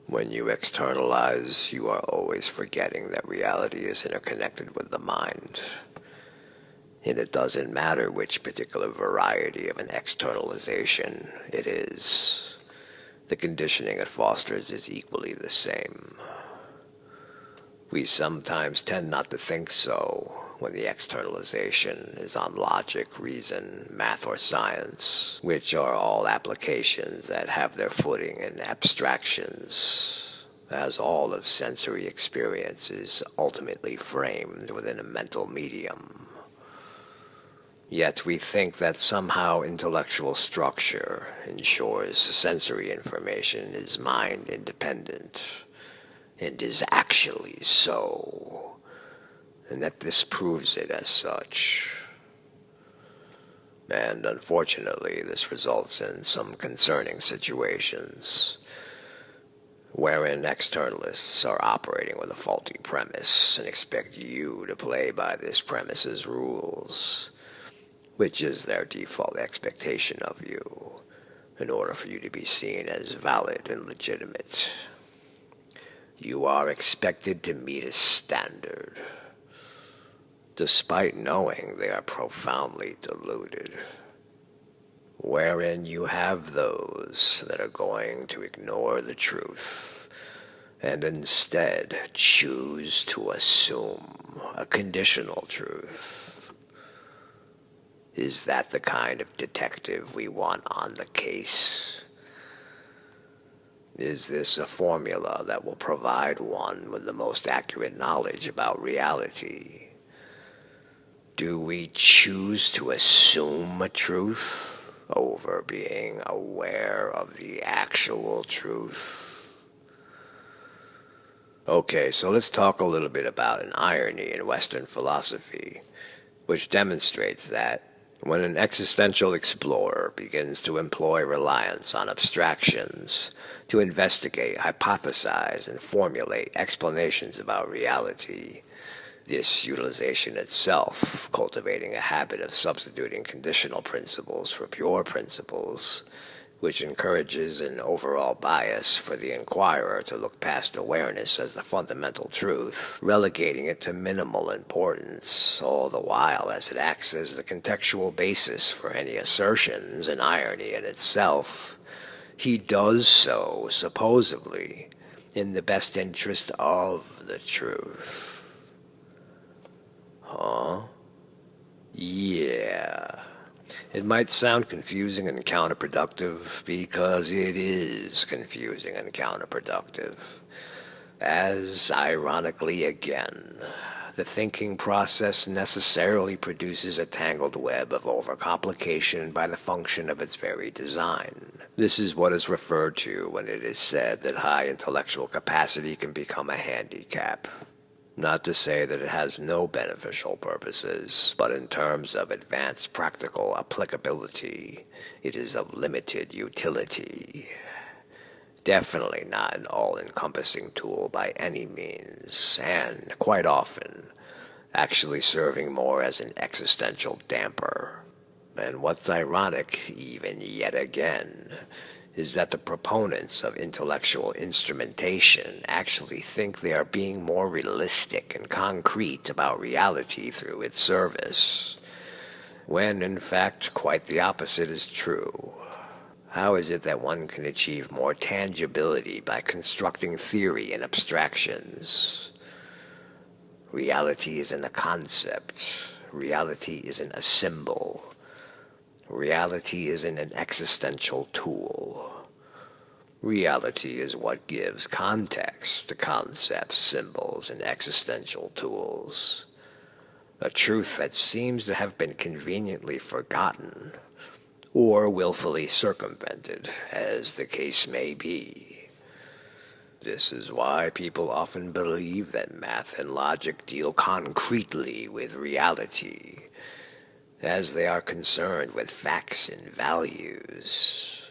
When you externalize, you are always forgetting that reality is interconnected with the mind. And it doesn't matter which particular variety of an externalization it is. The conditioning it fosters is equally the same. We sometimes tend not to think so when the externalization is on logic, reason, math, or science, which are all applications that have their footing in abstractions, as all of sensory experience is ultimately framed within a mental medium. Yet we think that somehow intellectual structure ensures sensory information is mind independent, and is actually so, and that this proves it as such. And unfortunately, this results in some concerning situations wherein externalists are operating with a faulty premise and expect you to play by this premise's rules, which is their default expectation of you, in order for you to be seen as valid and legitimate. You are expected to meet a standard, despite knowing they are profoundly deluded, wherein you have those that are going to ignore the truth and instead choose to assume a conditional truth. Is that the kind of detective we want on the case? Is this a formula that will provide one with the most accurate knowledge about reality? Do we choose to assume a truth over being aware of the actual truth? Okay, so let's talk a little bit about an irony in Western philosophy, which demonstrates that when an existential explorer begins to employ reliance on abstractions to investigate, hypothesize, and formulate explanations about reality, this utilization itself, cultivating a habit of substituting conditional principles for pure principles, which encourages an overall bias for the inquirer to look past awareness as the fundamental truth, relegating it to minimal importance, all the while as it acts as the contextual basis for any assertions, an irony in itself. He does so, supposedly, in the best interest of the truth. Huh? Yeah. It might sound confusing and counterproductive because it is confusing and counterproductive. As, ironically again, the thinking process necessarily produces a tangled web of overcomplication by the function of its very design. This is what is referred to when it is said that high intellectual capacity can become a handicap. Not to say that it has no beneficial purposes, but in terms of advanced practical applicability, it is of limited utility. Definitely not an all-encompassing tool by any means, and, quite often, actually serving more as an existential damper. And what's ironic, even yet again, is that the proponents of intellectual instrumentation actually think they are being more realistic and concrete about reality through its service, when in fact quite the opposite is true. How is it that one can achieve more tangibility by constructing theory and abstractions? Reality isn't a concept. Reality isn't a symbol. Reality isn't an existential tool. Reality is what gives context to concepts, symbols, and existential tools. A truth that seems to have been conveniently forgotten, or willfully circumvented, as the case may be. This is why people often believe that math and logic deal concretely with reality, as they are concerned with facts and values,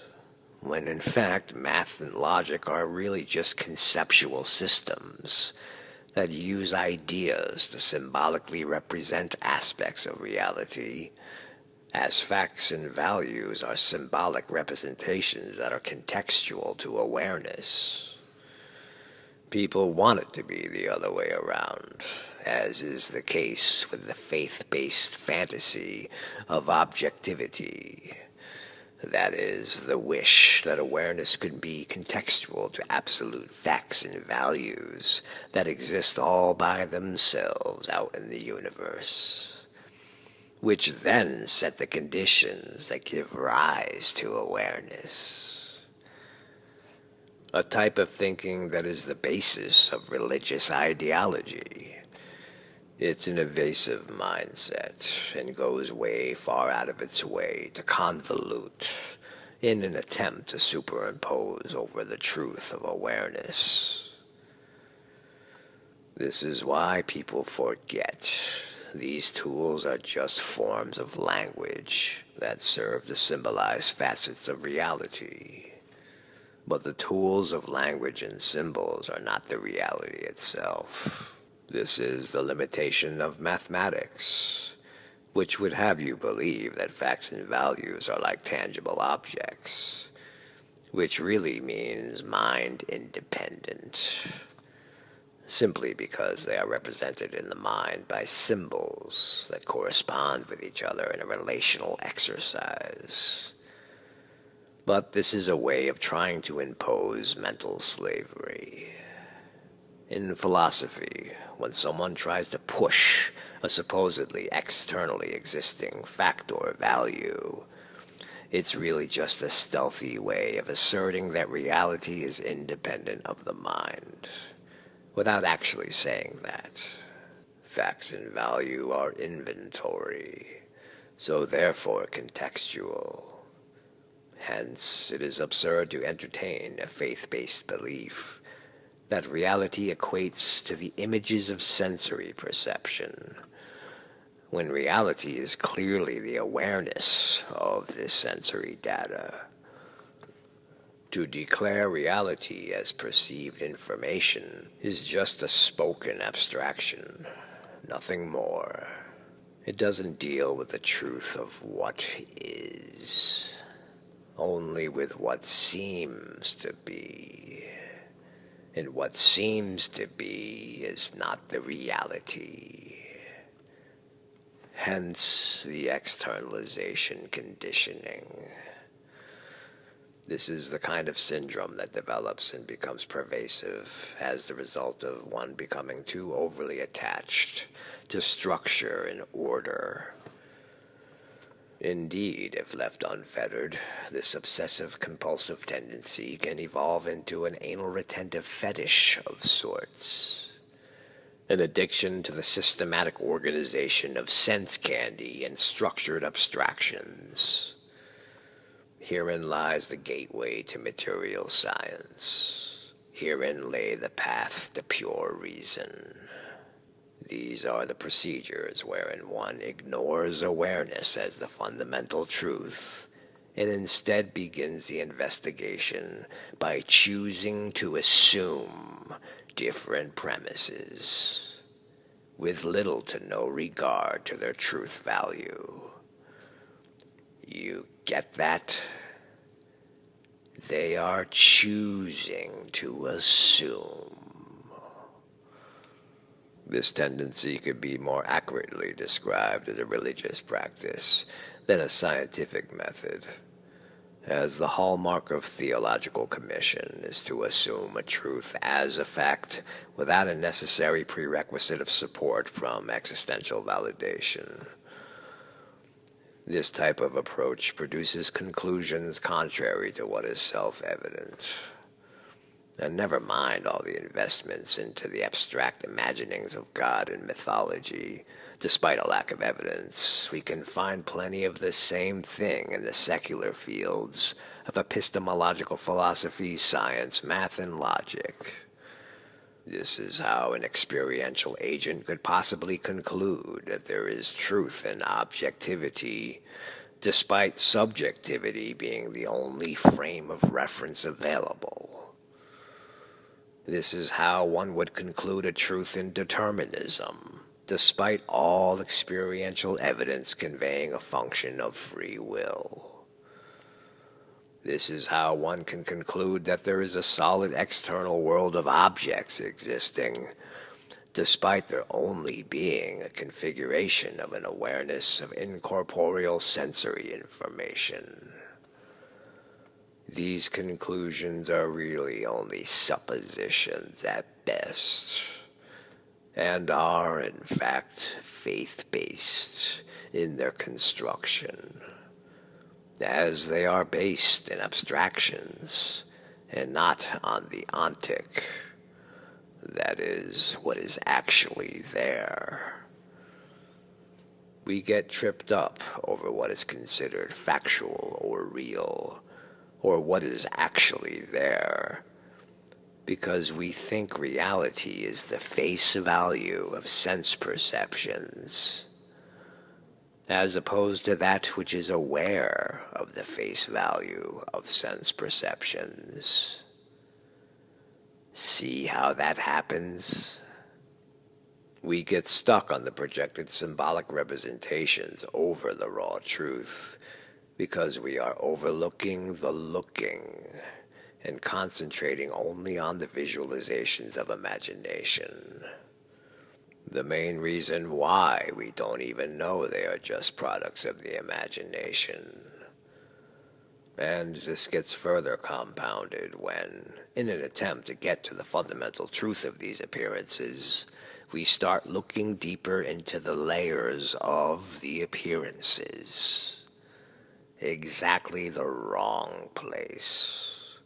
when in fact math and logic are really just conceptual systems that use ideas to symbolically represent aspects of reality, as facts and values are symbolic representations that are contextual to awareness. People want it to be the other way around, as is the case with the faith-based fantasy of objectivity. That is, the wish that awareness could be contextual to absolute facts and values that exist all by themselves out in the universe, which then set the conditions that give rise to awareness. A type of thinking that is the basis of religious ideology. It's an evasive mindset and goes way far out of its way to convolute in an attempt to superimpose over the truth of awareness. This is why people forget these tools are just forms of language that serve to symbolize facets of reality. But the tools of language and symbols are not the reality itself. This is the limitation of mathematics, which would have you believe that facts and values are like tangible objects, which really means mind independent, simply because they are represented in the mind by symbols that correspond with each other in a relational exercise. But this is a way of trying to impose mental slavery. In philosophy, when someone tries to push a supposedly externally existing fact or value, it's really just a stealthy way of asserting that reality is independent of the mind, without actually saying that. Facts and value are inventory, so therefore contextual. Hence, it is absurd to entertain a faith-based belief that reality equates to the images of sensory perception, when reality is clearly the awareness of this sensory data. To declare reality as perceived information is just a spoken abstraction, nothing more. It doesn't deal with the truth of what is, only with what seems to be. And what seems to be is not the reality. Hence the externalization conditioning. This is the kind of syndrome that develops and becomes pervasive as the result of one becoming too overly attached to structure and order. Indeed, if left unfettered, this obsessive-compulsive tendency can evolve into an anal-retentive fetish of sorts. An addiction to the systematic organization of sense candy and structured abstractions. Herein lies the gateway to material science. Herein lay the path to pure reason. These are the procedures wherein one ignores awareness as the fundamental truth and instead begins the investigation by choosing to assume different premises, with little to no regard to their truth value. You get that? They are choosing to assume. This tendency could be more accurately described as a religious practice than a scientific method, as the hallmark of theological commission is to assume a truth as a fact without a necessary prerequisite of support from existential validation. This type of approach produces conclusions contrary to what is self-evident. And never mind all the investments into the abstract imaginings of God and mythology. Despite a lack of evidence, we can find plenty of the same thing in the secular fields of epistemological philosophy, science, math, and logic. This is how an experiential agent could possibly conclude that there is truth in objectivity, despite subjectivity being the only frame of reference available. This is how one would conclude a truth in determinism, despite all experiential evidence conveying a function of free will. This is how one can conclude that there is a solid external world of objects existing, despite there only being a configuration of an awareness of incorporeal sensory information. These conclusions are really only suppositions at best, and are, in fact, faith-based in their construction, as they are based in abstractions and not on the ontic, that is, what is actually there. We get tripped up over what is considered factual or real, or what is actually there, because we think reality is the face value of sense perceptions, as opposed to that which is aware of the face value of sense perceptions. See how that happens? We get stuck on the projected symbolic representations over the raw truth, because we are overlooking the looking and concentrating only on the visualizations of imagination. The main reason why we don't even know they are just products of the imagination. And this gets further compounded when, in an attempt to get to the fundamental truth of these appearances, we start looking deeper into the layers of the appearances. Exactly the wrong place,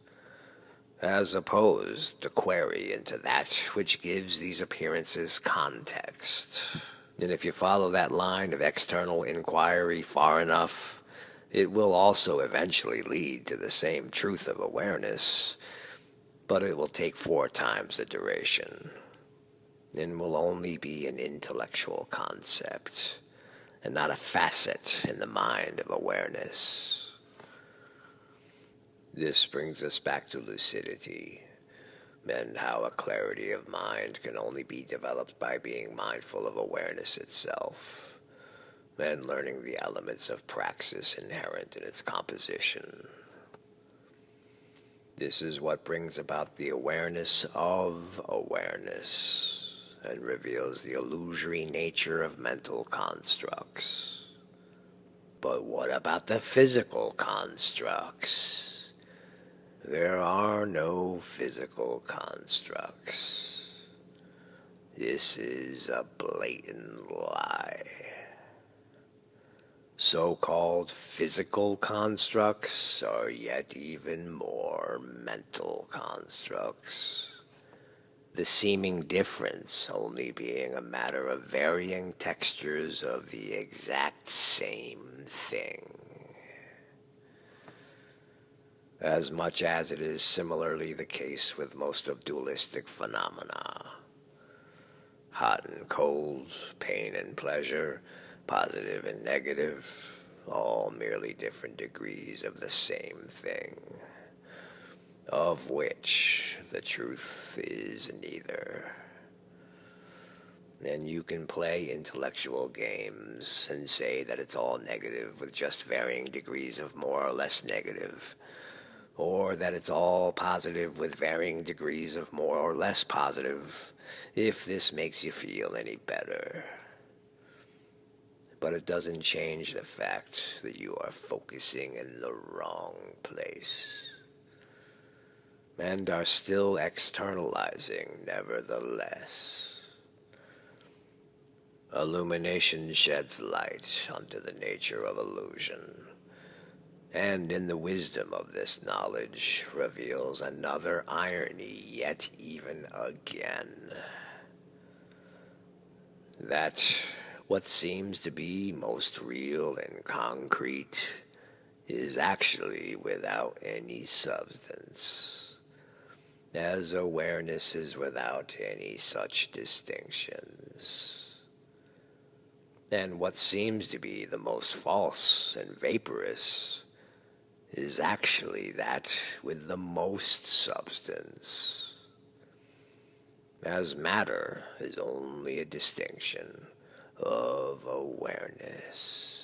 as opposed to query into that which gives these appearances context. And if you follow that line of external inquiry far enough, it will also eventually lead to the same truth of awareness, but it will take 4 times the duration, and will only be an intellectual concept, and not a facet in the mind of awareness. This brings us back to lucidity, and how a clarity of mind can only be developed by being mindful of awareness itself, and learning the elements of praxis inherent in its composition. This is what brings about the awareness of awareness, and reveals the illusory nature of mental constructs. But what about the physical constructs? There are no physical constructs. This is a blatant lie. So-called physical constructs are yet even more mental constructs. The seeming difference only being a matter of varying textures of the exact same thing. As much as it is similarly the case with most of dualistic phenomena. Hot and cold, pain and pleasure, positive and negative, all merely different degrees of the same thing, of which the truth is neither. And you can play intellectual games and say that it's all negative with just varying degrees of more or less negative, or that it's all positive with varying degrees of more or less positive, if this makes you feel any better. But it doesn't change the fact that you are focusing in the wrong place, and are still externalizing nevertheless. Illumination sheds light onto the nature of illusion, and in the wisdom of this knowledge reveals another irony yet even again. That what seems to be most real and concrete is actually without any substance, as awareness is without any such distinctions. And what seems to be the most false and vaporous is actually that with the most substance, as matter is only a distinction of awareness.